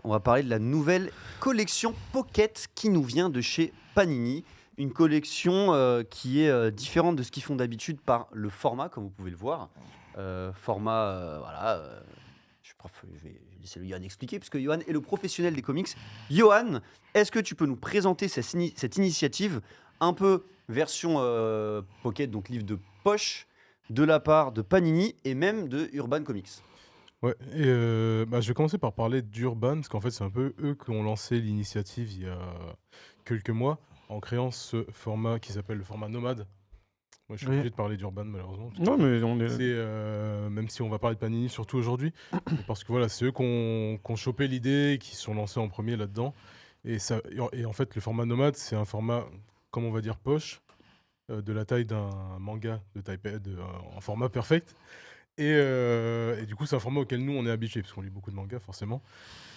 on va parler de la nouvelle collection Pocket qui nous vient de chez Panini. Une collection qui est différente de ce qu'ils font d'habitude par le format, comme vous pouvez le voir. Format, je vais laisser le Johan expliquer, puisque Johan est le professionnel des comics. Johan, est-ce que tu peux nous présenter cette initiative, un peu version Pocket, donc livre de poche, de la part de Panini et même de Urban Comics? Ouais, et je vais commencer par parler d'Urban, parce qu'en fait, c'est un peu eux qui ont lancé l'initiative il y a quelques mois, en créant ce format qui s'appelle le format nomade. Moi, je suis obligé de parler d'Urban, malheureusement. Non, mais on est. Même si on va parler de Panini, surtout aujourd'hui, parce que voilà, c'est eux qui ont chopé l'idée, qui se sont lancés en premier là-dedans. Et en fait, le format nomade, c'est un format, comme on va dire, poche, de la taille d'un manga en format perfect. Et du coup, c'est un format auquel nous, on est habitués, parce qu'on lit beaucoup de mangas, forcément,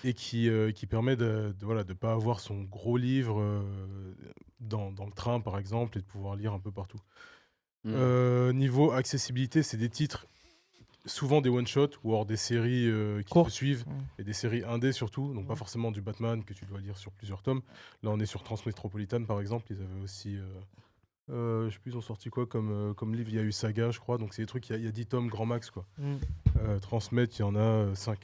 et qui permet de pas avoir son gros livre dans le train, par exemple, et de pouvoir lire un peu partout. Niveau accessibilité, c'est des titres, souvent des one-shots, ou alors des séries qui se suivent, et des séries indé surtout, donc pas forcément du Batman que tu dois lire sur plusieurs tomes. Là, on est sur Transmétropolitane, par exemple, ils avaient aussi... je sais plus, ils ont sorti quoi comme livre. Il y a eu Saga, je crois. Donc, c'est des trucs, il y a 10 tomes grand max, quoi. Transmettre, il y en a 5.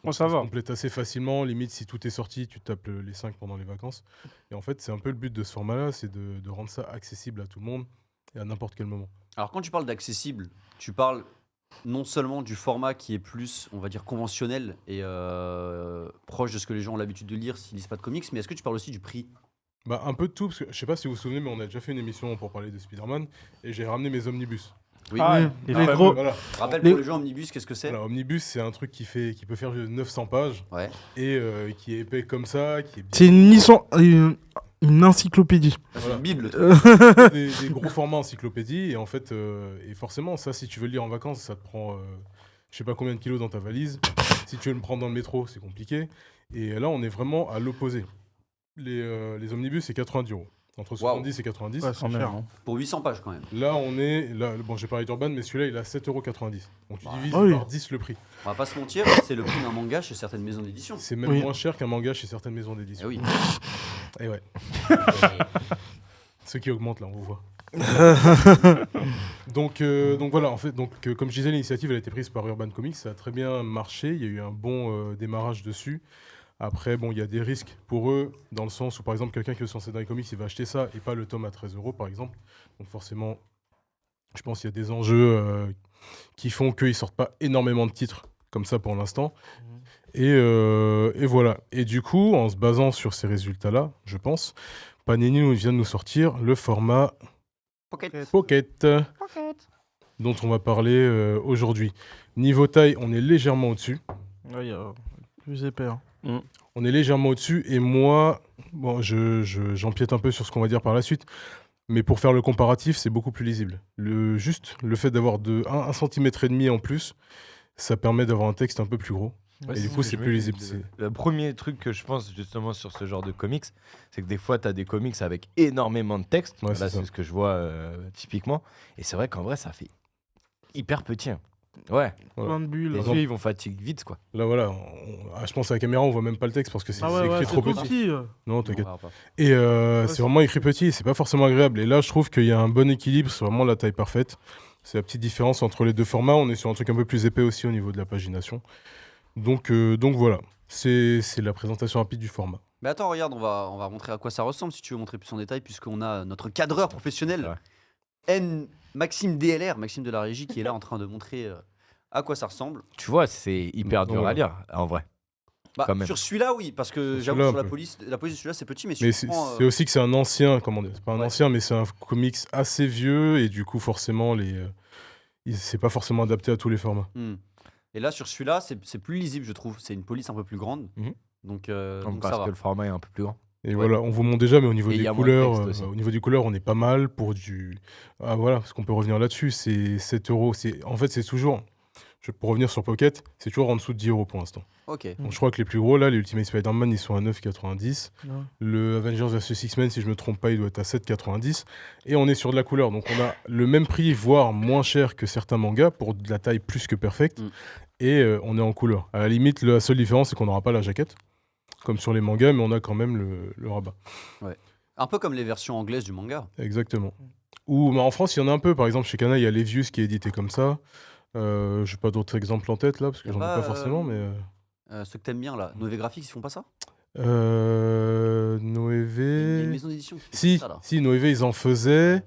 Bon, ça va. Complète assez facilement. Limite, si tout est sorti, tu tapes les 5 pendant les vacances. Et en fait, c'est un peu le but de ce format-là, c'est de rendre ça accessible à tout le monde et à n'importe quel moment. Alors, quand tu parles d'accessible, tu parles non seulement du format qui est plus, on va dire, conventionnel et proche de ce que les gens ont l'habitude de lire s'ils lisent pas de comics, mais est-ce que tu parles aussi du prix? Un peu de tout, parce que je sais pas si vous vous souvenez, mais on a déjà fait une émission pour parler de Spider-Man et j'ai ramené mes omnibus. Oui. Les gros. Voilà. Rappelle pour les gens Omnibus, qu'est-ce que c'est? Voilà, omnibus, c'est un truc qui peut faire 900 pages et qui est épais comme ça, qui est bien. C'est une encyclopédie. C'est une bible. Des gros formats encyclopédie et en fait, et forcément, ça, si tu veux le lire en vacances, ça te prend, je sais pas combien de kilos dans ta valise. Si tu veux le prendre dans le métro, c'est compliqué. Et là, on est vraiment à l'opposé. Les omnibus, c'est 90 €. Entre 70 et 90. Ouais, c'est cher. Pour 800 pages quand même. Là, bon, j'ai parlé d'Urban, mais celui-là, il a 7,90 €. Donc tu divises par 10 le prix. On va pas se mentir, c'est le prix d'un manga chez certaines maisons d'édition. C'est même moins cher qu'un manga chez certaines maisons d'édition. Oui. Et ouais. Ceux qui augmentent, là, on vous voit. donc voilà, en fait, comme je disais, l'initiative elle a été prise par Urban Comics, ça a très bien marché, il y a eu un bon démarrage dessus. Après, bon, il y a des risques pour eux, dans le sens où, par exemple, quelqu'un qui veut se lancer dans les comics, il va acheter ça et pas le tome à 13 €, par exemple. Donc forcément, je pense qu'il y a des enjeux qui font qu'ils ne sortent pas énormément de titres comme ça pour l'instant. Et voilà. Et du coup, en se basant sur ces résultats-là, je pense, Panini vient de nous sortir le format Pocket. Dont on va parler aujourd'hui. Niveau taille, on est légèrement au-dessus. Oui, plus épais. On est légèrement au-dessus et moi, bon, j'empiète un peu sur ce qu'on va dire par la suite, mais pour faire le comparatif, c'est beaucoup plus lisible. Juste le fait d'avoir 1,5 cm en plus, ça permet d'avoir un texte un peu plus gros. Ouais, et du coup, c'est plus lisible. Le premier truc que je pense justement sur ce genre de comics, c'est que des fois, tu as des comics avec énormément de texte. Ouais, là, c'est ce que je vois typiquement. Et c'est vrai qu'en vrai, ça fait hyper petit. Ouais. Plein de bulles. Les yeux, ils vont fatiguer vite, quoi. Là, voilà, je pense à la caméra, on voit même pas le texte parce que c'est écrit trop petit. Non, t'inquiète. Et c'est vraiment écrit petit, c'est pas forcément agréable. Et là, je trouve qu'il y a un bon équilibre, c'est vraiment la taille parfaite. C'est la petite différence entre les deux formats. On est sur un truc un peu plus épais aussi au niveau de la pagination. Donc voilà, c'est la présentation rapide du format. Mais attends, regarde, on va montrer à quoi ça ressemble si tu veux montrer plus en détail, puisqu'on a notre cadreur professionnel, Maxime DLR, Maxime de la régie, qui est là en train de montrer à quoi ça ressemble. Tu vois, c'est hyper dur à lire, en vrai. Sur celui-là, oui, parce que j'avoue, sur la police de celui-là, c'est petit, mais c'est aussi que c'est un ancien, comment dire, c'est pas un ancien, mais c'est un comics assez vieux, et du coup, forcément, c'est pas forcément adapté à tous les formats. Et là, sur celui-là, c'est plus lisible, je trouve. C'est une police un peu plus grande. Donc parce que le format est un peu plus grand. Et voilà, on vous montre déjà, mais au niveau des couleurs, on est pas mal pour du. Ah voilà, parce qu'on peut revenir là-dessus, c'est 7 €. En fait, c'est toujours. Pour revenir sur Pocket, c'est toujours en dessous de 10 € pour l'instant. Ok. Donc, je crois que les plus gros, là, les Ultimate Spider-Man, ils sont à 9,90 €. Le Avengers vs X-Men, si je me trompe pas, il doit être à 7,90 €. Et on est sur de la couleur. Donc, on a le même prix, voire moins cher que certains mangas pour de la taille plus que perfecte. Et on est en couleur. À la limite, la seule différence, c'est qu'on n'aura pas la jaquette. comme sur les mangas, mais on a quand même le rabat. Un peu comme les versions anglaises du manga. Exactement. Ou en France, il y en a un peu. Par exemple, chez Kana, il y a Levius qui est édité comme ça. J'ai pas d'autres exemples en tête là, parce que Y a j'en ai pas, pas forcément, mais. Ceux que t'aimes bien là, Noé Graphics, ils font pas ça? Il y a une Noévé. maison d'édition qui fait Si, ça là. si, Noévé, ils en faisaient.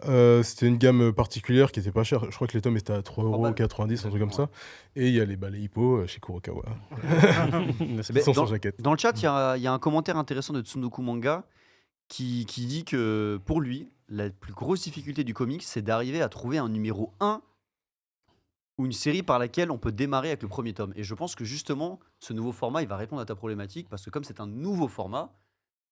C'était une gamme particulière qui était pas chère. Je crois que les tomes étaient à 3,90 €, un truc comme ça. Et il y a les hippos chez Kurokawa. Ben, Ils sont sans jaquette. Dans le chat, il y a un commentaire intéressant de Tsunoku Manga qui dit que pour lui, la plus grosse difficulté du comics, c'est d'arriver à trouver un numéro 1 ou une série par laquelle on peut démarrer avec le premier tome. Et je pense que justement, ce nouveau format, il va répondre à ta problématique parce que comme c'est un nouveau format,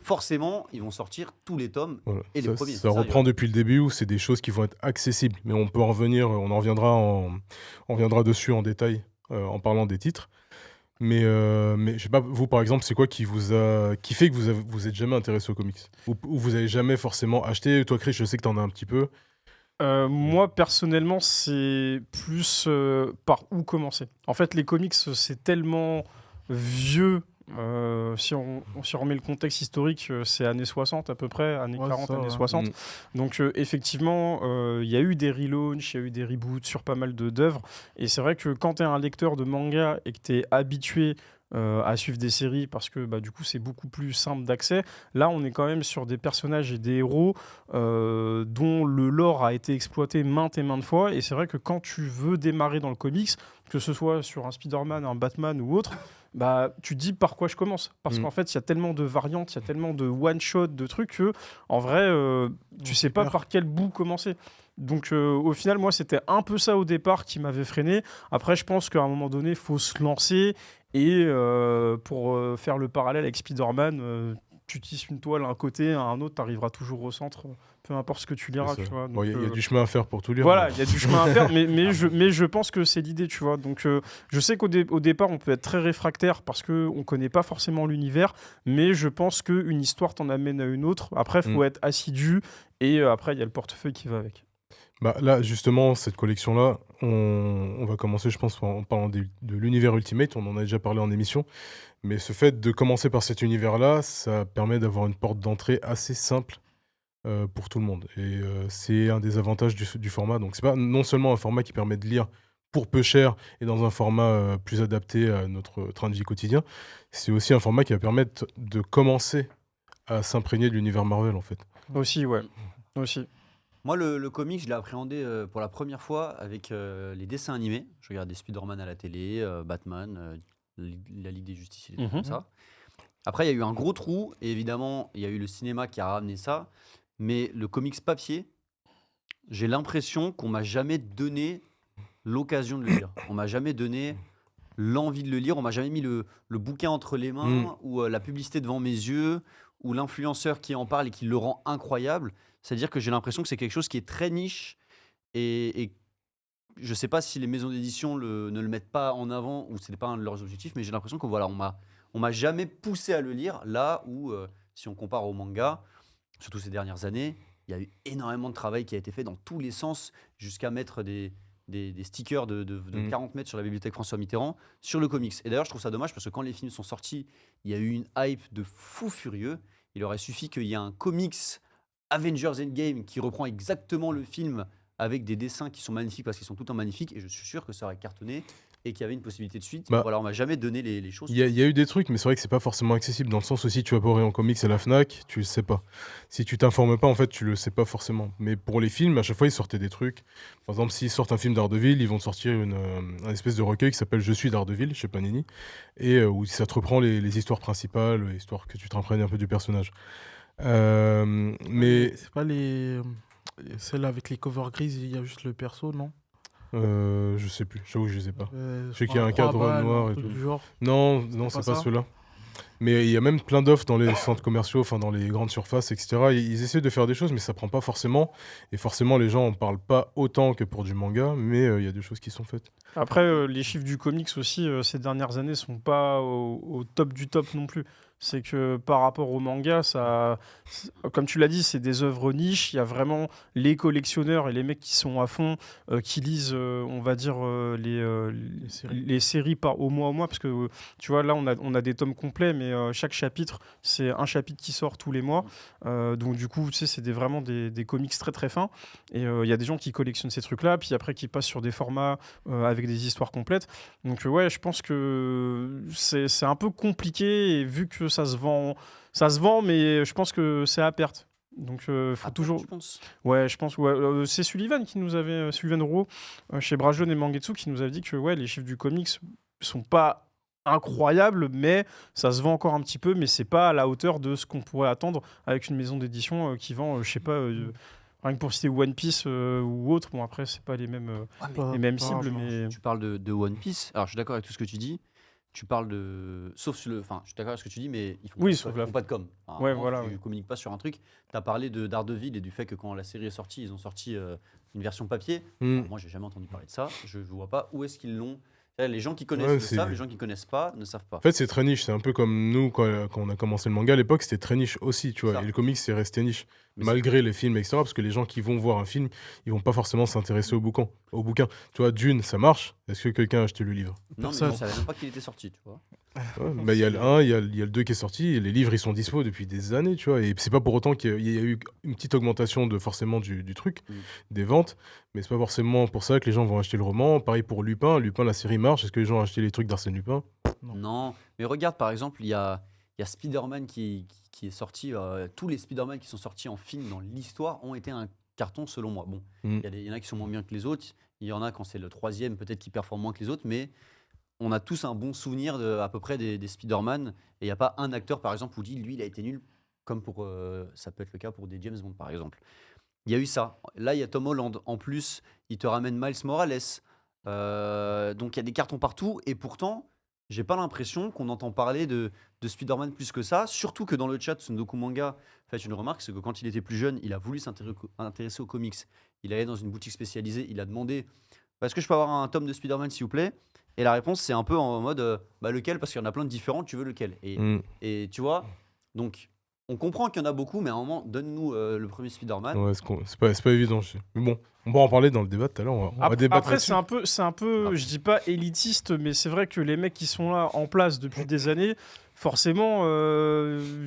forcément, ils vont sortir tous les tomes Voilà. et les Ça, premiers. ça reprend depuis le début où c'est des choses qui vont être accessibles. Mais on peut en revenir, on reviendra dessus en détail en parlant des titres. Mais je sais pas, vous par exemple, c'est quoi qui fait que vous êtes jamais intéressé aux comics ou vous avez jamais forcément acheté? Toi, Chris, je sais que t'en as un petit peu. Moi, personnellement, c'est plus par où commencer. En fait, les comics, c'est tellement vieux. Si on remet le contexte historique, c'est années 60 à peu près, années Ouais, 40, ça, années ouais. 60. Donc effectivement, il y a eu des relaunchs, il y a eu des reboots sur pas mal d'œuvres. Et c'est vrai que quand tu es un lecteur de manga et que tu es habitué à suivre des séries parce que du coup c'est beaucoup plus simple d'accès. Là, on est quand même sur des personnages et des héros dont le lore a été exploité maintes et maintes fois. Et c'est vrai que quand tu veux démarrer dans le comics, que ce soit sur un Spider-Man, un Batman ou autre, tu te dis par quoi je commence. Parce qu'en fait, il y a tellement de variantes, il y a tellement de one-shot, de trucs que, en vrai, tu sais pas par quel bout commencer. Donc au final, moi, c'était un peu ça au départ qui m'avait freiné. Après, je pense qu'à un moment donné, il faut se lancer. Et pour faire le parallèle avec Spider-Man, tu tisses une toile à un côté, à un autre, tu arriveras toujours au centre, peu importe ce que tu liras. C'est Tu ça. vois. Bon, Donc, il y a du chemin à faire pour tout lire. voilà, mais- il y a du chemin à faire, mais je pense que c'est l'idée, tu vois. Donc, je sais qu'au départ, on peut être très réfractaire parce qu'on ne connaît pas forcément l'univers, mais je pense qu'une histoire t'en amène à une autre. Après, il faut être assidu, et après, il y a le portefeuille qui va avec. Là, justement, cette collection-là, on va commencer, je pense, en parlant de l'univers Ultimate. On en a déjà parlé en émission. Mais ce fait de commencer par cet univers-là, ça permet d'avoir une porte d'entrée assez simple pour tout le monde. Et c'est un des avantages du format. Donc, c'est pas non seulement un format qui permet de lire pour peu cher et dans un format plus adapté à notre train de vie quotidien, c'est aussi un format qui va permettre de commencer à s'imprégner de l'univers Marvel, en fait. Aussi, ouais. Aussi. Moi, le comic, je l'ai appréhendé pour la première fois avec les dessins animés. Je regardais Spider-Man à la télé, Batman, la Ligue des Justiciers, des trucs comme ça. Après, il y a eu un gros trou, et évidemment, il y a eu le cinéma qui a ramené ça. Mais le comics papier, j'ai l'impression qu'on m'a jamais donné l'occasion de le lire. On m'a jamais donné l'envie de le lire. On m'a jamais mis le bouquin entre les mains, ou la publicité devant mes yeux, ou l'influenceur qui en parle et qui le rend incroyable. C'est-à-dire que j'ai l'impression que c'est quelque chose qui est très niche, et je sais pas si les maisons d'édition ne le mettent pas en avant ou c'est pas un de leurs objectifs, mais j'ai l'impression que voilà, on m'a jamais poussé à le lire, là où si on compare au manga, surtout ces dernières années, il y a eu énormément de travail qui a été fait dans tous les sens, jusqu'à mettre des stickers de 40 mètres sur la bibliothèque François Mitterrand sur le comics. Et d'ailleurs, je trouve ça dommage parce que quand les films sont sortis, il y a eu une hype de fou furieux. Il aurait suffi qu'il y ait un comics Avengers Endgame qui reprend exactement le film avec des dessins qui sont magnifiques parce qu'ils sont tout le temps magnifiques, et je suis sûr que ça aurait cartonné et qu'il y avait une possibilité de suite. Voilà, on m'a jamais donné les choses. Il y a eu des trucs, mais c'est vrai que c'est pas forcément accessible dans le sens où si tu vas pas au rayon comics à la Fnac, tu le sais pas. Si tu t'informes pas, en fait, tu le sais pas forcément. Mais pour les films, à chaque fois, ils sortaient des trucs. Par exemple, s'ils sortent un film d'Ardeville, ils vont te sortir un espèce de recueil qui s'appelle Je suis d'Ardeville chez Panini, et où ça te reprend les histoires principales, histoire que tu t'imprègnes un peu du personnage. Mais C'est pas celle avec les covers grises, il y a juste le perso, non? je sais plus, j'avoue que je sais pas. Je sais qu'il y a un cadre noir et tout. du genre. Non, C'est c'est pas pas ça ceux-là. Mais il y a même plein d'offres dans les centres commerciaux, enfin dans les grandes surfaces, etc. Ils essaient de faire des choses, mais ça prend pas forcément. Et forcément, les gens en parlent pas autant que pour du manga, mais il y a des choses qui sont faites. Après, les chiffres du comics aussi, ces dernières années, sont pas au top du top non plus. C'est que par rapport au manga, comme tu l'as dit, c'est des œuvres niches. Il y a vraiment les collectionneurs et les mecs qui sont à fond, qui lisent, on va dire, les séries au mois, parce que tu vois, là, on a des tomes complets, mais chaque chapitre, c'est un chapitre qui sort tous les mois. Donc du coup, tu sais, c'est vraiment des comics très très fins. Et il y a des gens qui collectionnent ces trucs-là, puis après qui passent sur des formats avec des histoires complètes. Donc ouais, je pense que c'est un peu compliqué, et vu que ça se vend, mais je pense que c'est à perte. Donc faut toujours. Tu penses Ouais, je pense. Ouais, c'est Sullivan qui nous avait, Sullivan Rowe, chez Brajlon et Mangetsu, qui nous avait dit que ouais, les chiffres du comics sont pas incroyables, mais ça se vend encore un petit peu, mais c'est pas à la hauteur de ce qu'on pourrait attendre avec une maison d'édition qui vend, je sais pas, rien que pour citer One Piece ou autre. Bon, après, c'est pas les mêmes cibles, mais. Tu parles de One Piece. Alors, je suis d'accord avec tout ce que tu dis. Tu parles de. Sauf sur le. Enfin, je suis d'accord avec ce que tu dis, mais ils font, Oui, pas, sauf ils la- font pas de com. Enfin, Ouais, vraiment, voilà, tu oui. communiques pas sur un truc. Tu as parlé de Daredevil et du fait que quand la série est sortie, ils ont sorti une version papier. Mm. Alors, moi, j'ai jamais entendu parler de ça. Je vois pas où est-ce qu'ils l'ont. Les gens qui connaissent Ouais, le c'est- savent, les gens qui connaissent pas ne savent pas. En fait, c'est très niche. C'est un peu comme nous, quand on a commencé le manga à l'époque, c'était très niche aussi, tu vois. Ça. Et le comics, c'est resté niche. Mais Malgré les films, etc. Parce que les gens qui vont voir un film, ils vont pas forcément s'intéresser au bouquin. Tu vois, Dune, ça marche. Est-ce que quelqu'un a acheté le livre? Non, mais Personne. je savais même pas qu'il était sorti, tu vois. Ouais, bah, il y a le 1, il y a le 2 qui est sorti. Et les livres, ils sont dispo depuis des années, tu vois. Et c'est pas pour autant qu'il y a eu une petite augmentation forcément du truc, des ventes. Mais c'est pas forcément pour ça que les gens vont acheter le roman. Pareil pour Lupin. Lupin, la série marche. Est-ce que les gens ont acheté les trucs d'Arsène Lupin? Non, mais regarde par exemple, il y a Spider-Man qui est sorti. Tous les Spider-Man qui sont sortis en film dans l'histoire ont été un carton selon moi. Bon, Mm. il y en a qui sont moins bien que les autres. Il y en a quand c'est le troisième, peut-être qui performe moins que les autres, mais on a tous un bon souvenir à peu près des Spider-Man. Et il n'y a pas un acteur par exemple où dit lui il a été nul, comme pour ça peut être le cas pour des James Bond par exemple. Il y a eu ça. Là, il y a Tom Holland. En plus, il te ramène Miles Morales. Donc il y a des cartons partout. Et pourtant, j'ai pas l'impression qu'on entend parler de Spider-Man plus que ça. Surtout que dans le chat, Sundoku Manga fait une remarque, c'est que quand il était plus jeune, il a voulu s'intéresser aux comics. Il allait dans une boutique spécialisée, il a demandé est-ce que je peux avoir un tome de Spider-Man s'il vous plaît? Et la réponse, c'est un peu en mode lequel? Parce qu'il y en a plein de différents, tu veux lequel? Mm. Et tu vois, donc on comprend qu'il y en a beaucoup, mais à un moment, donne-nous le premier Spider-Man. Ouais, c'est pas évident. Mais bon, on va en parler dans le débat tout à l'heure. On va débattre Après, là-dessus. c'est un peu, je dis pas élitiste, mais c'est vrai que les mecs qui sont là en place depuis des années, forcément,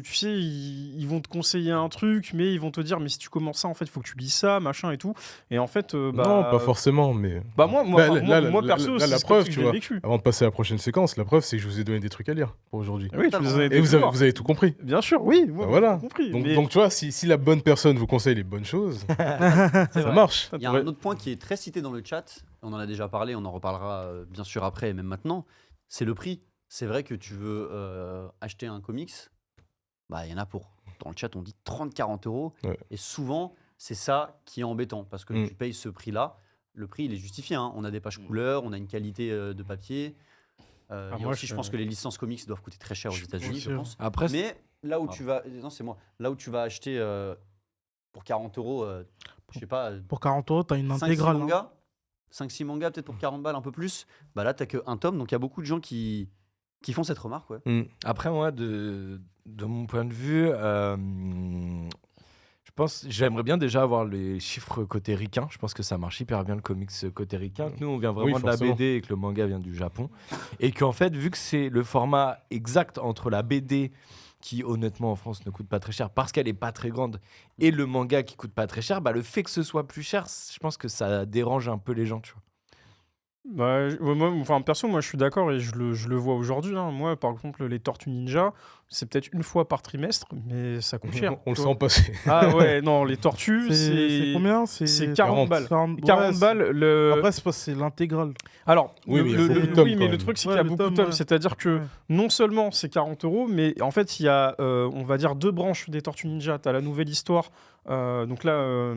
tu sais, ils vont te conseiller un truc, mais ils vont te dire, mais si tu commences ça, en fait, il faut que tu lis ça, machin et tout. Et en fait, Non, pas forcément, mais. moi, perso, là, c'est la ce preuve, que tu je l'ai vois. vécu. Avant de passer à la prochaine séquence, la preuve, c'est que je vous ai donné des trucs à lire pour aujourd'hui. Oui, tu nous as Et des vous devoirs. avez tout compris. Bien sûr, oui, moi, Bah voilà. j'ai compris. Donc, mais donc, tu vois, si la bonne personne vous conseille les bonnes choses, ça vrai. marche. Il y a un autre point qui est très cité dans le chat, on en a déjà parlé, on en reparlera bien sûr après et même maintenant, c'est le prix. C'est vrai que tu veux acheter un comics, bah il y en a pour, dans le chat on dit 30-40 euros, Ouais. et souvent c'est ça qui est embêtant, parce que tu payes ce prix-là, le prix il est justifié, hein. On a des pages couleurs, on a une qualité de papier, il y a moi, aussi je pense que les licences comics doivent coûter très cher aux États-Unis, je sûr. pense. Après, Mais là où tu vas, non c'est moi, là où tu vas acheter pour 40 euros, je sais pas, Pour 40 euros, t'as une 5-6 intégrale. hein. mangas, 5-6 mangas peut-être pour 40 balles, un peu plus. Bah là, t'as qu'un tome, donc il y a beaucoup de gens qui font cette remarque. Ouais. Après, moi, de mon point de vue, j'aimerais bien déjà avoir les chiffres côté ricain. Je pense que ça marche hyper bien le comics côté ricain. Nous, on vient vraiment Oui, de la forcément. BD et que le manga vient du Japon. Et qu'en fait, vu que c'est le format exact entre la BD, qui honnêtement en France ne coûte pas très cher parce qu'elle est pas très grande, et le manga qui coûte pas très cher, bah, le fait que ce soit plus cher, je pense que ça dérange un peu les gens, tu vois. Bah, perso, moi je suis d'accord et je le vois aujourd'hui, hein. Moi, par exemple, les Tortues Ninja, c'est peut-être une fois par trimestre, mais ça coûte cher. On le tu vois. sent passer. Ah ouais, non, les tortues, C'est combien? c'est 40 balles. 40 40 ouais, balles. Après, c'est parce que c'est l'intégrale. Alors, Oui, mais il y a beaucoup de tomes, oui, quand mais le même. truc, c'est Ouais, qu'il y a le beaucoup de tome, tomes. ouais. C'est-à-dire que Ouais. non seulement c'est 40 euros, mais en fait, il y a, on va dire, deux branches des Tortues Ninja. Tu as la nouvelle histoire. Donc là,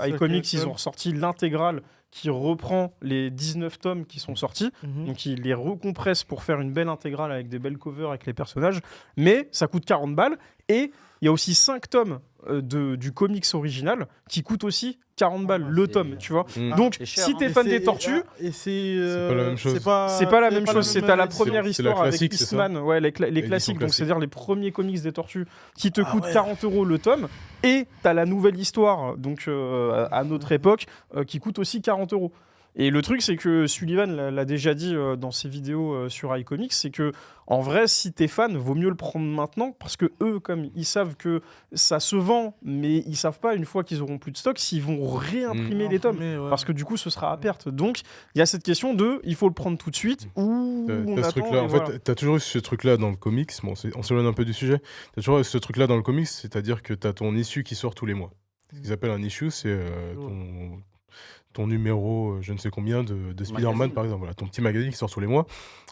iComics, ils ont ressorti l'intégrale qui reprend les 19 tomes qui sont sortis. Mhm. Donc ils les recompressent pour faire une belle intégrale avec des belles covers avec les personnages. Mais ça coûte 40 balles. Et il y a aussi 5 tomes du comics original qui coûtent aussi 40 balles le c'est- tome, tu vois. Mm. Donc c'est cher, si hein. t'es Et fan c'est- des tortues, et c'est pas la même chose. c'est pas la même chose. C'est à la première C'est histoire la avec classique, c'est ça Eastman, ouais, les classiques, donc classique. c'est-à-dire les premiers comics des tortues qui te Ah coûtent ouais. 40 euros le tome. Et t'as la nouvelle histoire, donc à notre époque, qui coûte aussi 40 euros. Et le truc, c'est que Sullivan l'a déjà dit dans ses vidéos sur iComics, c'est que en vrai, si t'es fan, vaut mieux le prendre maintenant parce que eux, comme ils savent que ça se vend, mais ils savent pas une fois qu'ils auront plus de stock s'ils vont réimprimer les tomes. Ouais. Parce que du coup, ce sera à perte. Donc, il y a cette question de il faut le prendre tout de suite ou on T'as ce attend. truc-là. Et En voilà. fait, t'as toujours eu ce truc-là dans le comics. Bon, on s'éloigne un peu du sujet. T'as toujours eu ce truc-là dans le comics, c'est-à-dire que t'as ton issue qui sort tous les mois. Ce qu'ils appellent un issue, c'est ton numéro, je ne sais combien, de Spider-Man, Magazine. par exemple. Voilà, ton petit magazine qui sort tous les mois.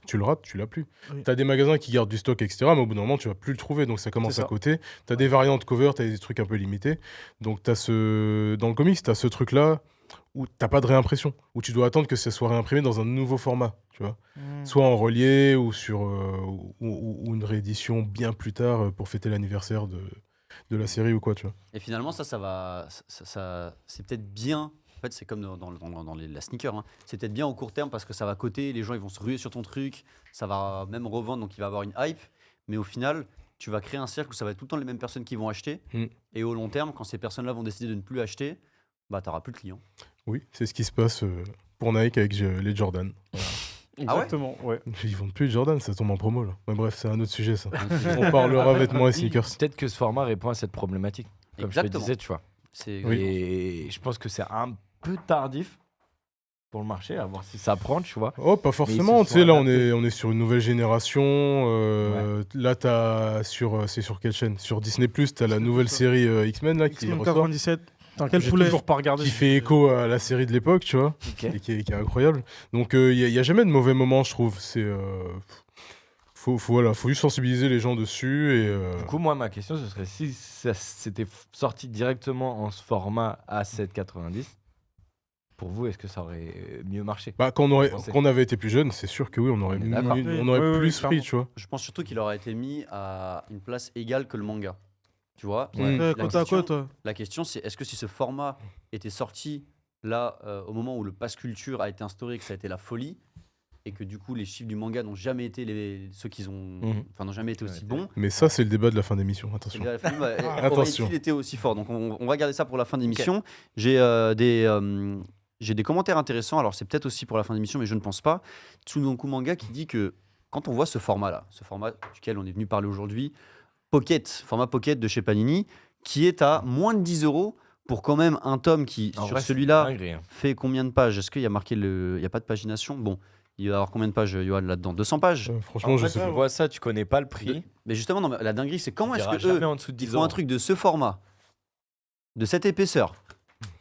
Tu le rates, tu l'as plus. Oui. T'as des magasins qui gardent du stock, etc. Mais au bout d'un moment, tu vas plus le trouver. Donc ça commence C'est à ça. côté. T'as des variantes cover, t'as des trucs un peu limités. Donc dans le comics, t'as ce truc-là où t'as pas de réimpression, où tu dois attendre que ça soit réimprimé dans un nouveau format, tu vois. Soit en relié ou sur ou une réédition bien plus tard pour fêter l'anniversaire de la série ou quoi, tu vois. Et finalement, ça va. C'est peut-être bien. En fait, c'est comme dans la sneaker. Hein. C'est peut-être bien au court terme parce que ça va coter, les gens ils vont se ruer sur ton truc, ça va même revendre, donc il va avoir une hype. Mais au final, tu vas créer un cercle où ça va être tout le temps les mêmes personnes qui vont acheter. Mm. Et au long terme, quand ces personnes-là vont décider de ne plus acheter, bah t'auras plus de clients. Oui, c'est ce qui se passe pour Nike avec les Jordan. Exactement, ouais. Ils vendent plus de Jordan, ça tombe en promo là. Mais bref, c'est un autre sujet ça. On parlera vêtements et sneakers. Peut-être que ce format répond à cette problématique. Comme je te Exactement. disais, tu vois. C'est Oui. Et je pense que c'est un peu tardif pour le marché, à voir si ça prend, tu vois. Oh, pas forcément, se tu sais, sont là adaptés. on est sur une nouvelle génération. Là, c'est sur quelle chaîne? Sur Disney+, t'as la nouvelle série X-Men là qui X-Men ressort, 97. Putain, Quel j'ai poulet. toujours pas regardé. qui fait écho à la série de l'époque, tu vois, Ok. et qui est incroyable. Donc il y a jamais de mauvais moment, je trouve. C'est faut juste sensibiliser les gens dessus et Du coup, moi, ma question, ce serait si ça s'était sorti directement en ce format à 7,90, pour vous, est-ce que ça aurait mieux marché? bah, quand pensez. on avait été plus jeune, c'est sûr que oui, on aurait, On est d'accord. on aurait Oui, plus clairement. pris, tu vois. Je pense surtout qu'il aurait été mis à une place égale que le manga. Tu vois Ouais. La Côte à question- côte. La question, c'est est-ce que si ce format était sorti là, au moment où le pass culture a été instauré, que ça a été la folie, et que du coup les chiffres du manga n'ont jamais été ceux qu'ils ont, enfin n'ont jamais été aussi bons. Mais ça, c'est le débat de la fin d'émission, Eh attention. bien, le film Attention. aurait-il été aussi fort. Donc on va garder ça pour la fin d'émission. J'ai des commentaires intéressants. Alors c'est peut-être aussi pour la fin d'émission, mais je ne pense pas. Tsunonku Manga qui dit que quand on voit ce format-là, ce format duquel on est venu parler aujourd'hui, format Pocket de chez Panini, qui est à moins de 10 € pour quand même un tome qui, En sur vrai, c'est celui-là, dinguerie, hein. fait combien de pages? Est-ce qu'il y a marqué il n'y a pas de pagination? Bon, il va y avoir combien de pages, Johan, là-dedans? 200 pages? Franchement, En je fait, sais tu pas. vois ça, tu connais pas le prix. Mais justement, non, mais la dinguerie, c'est comment Tu est-ce iras que eux, jamais en dessous de ils 10 font un euros. truc de ce format, de cette épaisseur,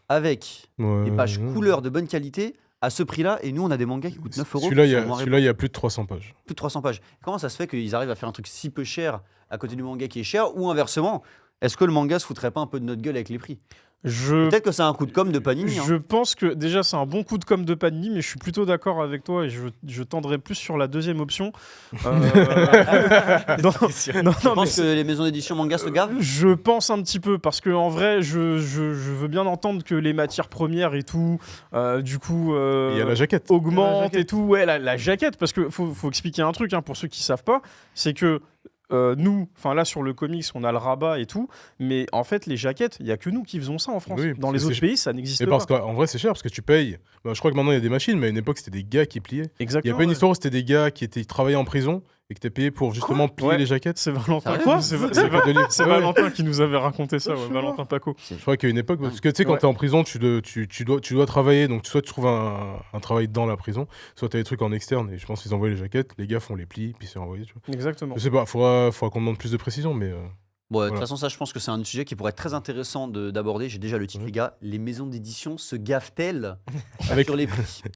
avec des pages couleurs de bonne qualité, à ce prix-là, et nous, on a des mangas qui coûtent 9 €. Celui-là, qui sont en noir et il y a plus de 300 pages. plus de 300 pages. Comment ça se fait qu'ils arrivent à faire un truc si peu cher à côté du manga qui est cher, ou inversement, est-ce que le manga se foutrait pas un peu de notre gueule avec les prix? Peut-être que c'est un coup de com' de Panini. hein. Je pense que déjà c'est un bon coup de com' de Panini, mais je suis plutôt d'accord avec toi et je tendrais plus sur la deuxième option. Non, Je non, mais pense que les maisons d'édition manga se gavent. je pense un petit peu parce que en vrai, je veux bien entendre que les matières premières et tout, du coup, Il y a la jaquette. augmentent et tout. Ouais, la jaquette, parce que faut expliquer un truc hein, pour ceux qui savent pas, c'est que nous, enfin là sur le comics, on a le rabat et tout, mais en fait les jaquettes, il y a que nous qui faisons ça en France. Oui, Dans parce les que autres c'est- pays, ça n'existe Et pas. parce qu'en vrai, c'est cher parce que tu payes. Bah, je crois que maintenant il y a des machines, mais à une époque, c'était des gars qui pliaient. Il y Exactement. a pas une ouais. histoire où c'était des gars qui travaillaient en prison et que t'es payé pour justement plier Ouais. les jaquettes. C'est Valentin. Sérieux Quoi C'est pas de livre. C'est Ouais. Valentin qui nous avait raconté ça, ouais, Valentin Paco. Je crois qu'à une époque, parce que tu sais, quand Ouais. t'es en prison, tu dois travailler, donc soit tu trouves un travail dans la prison, soit t'as des trucs en externe, et je pense qu'ils envoient les jaquettes, les gars font les plis, puis c'est envoyé, tu vois. Exactement. Je sais pas, faudra qu'on demande plus de précision, mais Bon, de toute Voilà. façon, ça, je pense que c'est un sujet qui pourrait être très intéressant d'aborder. J'ai déjà le titre, Ouais. les gars. Les maisons d'édition se gavent-elles Avec- sur les prix?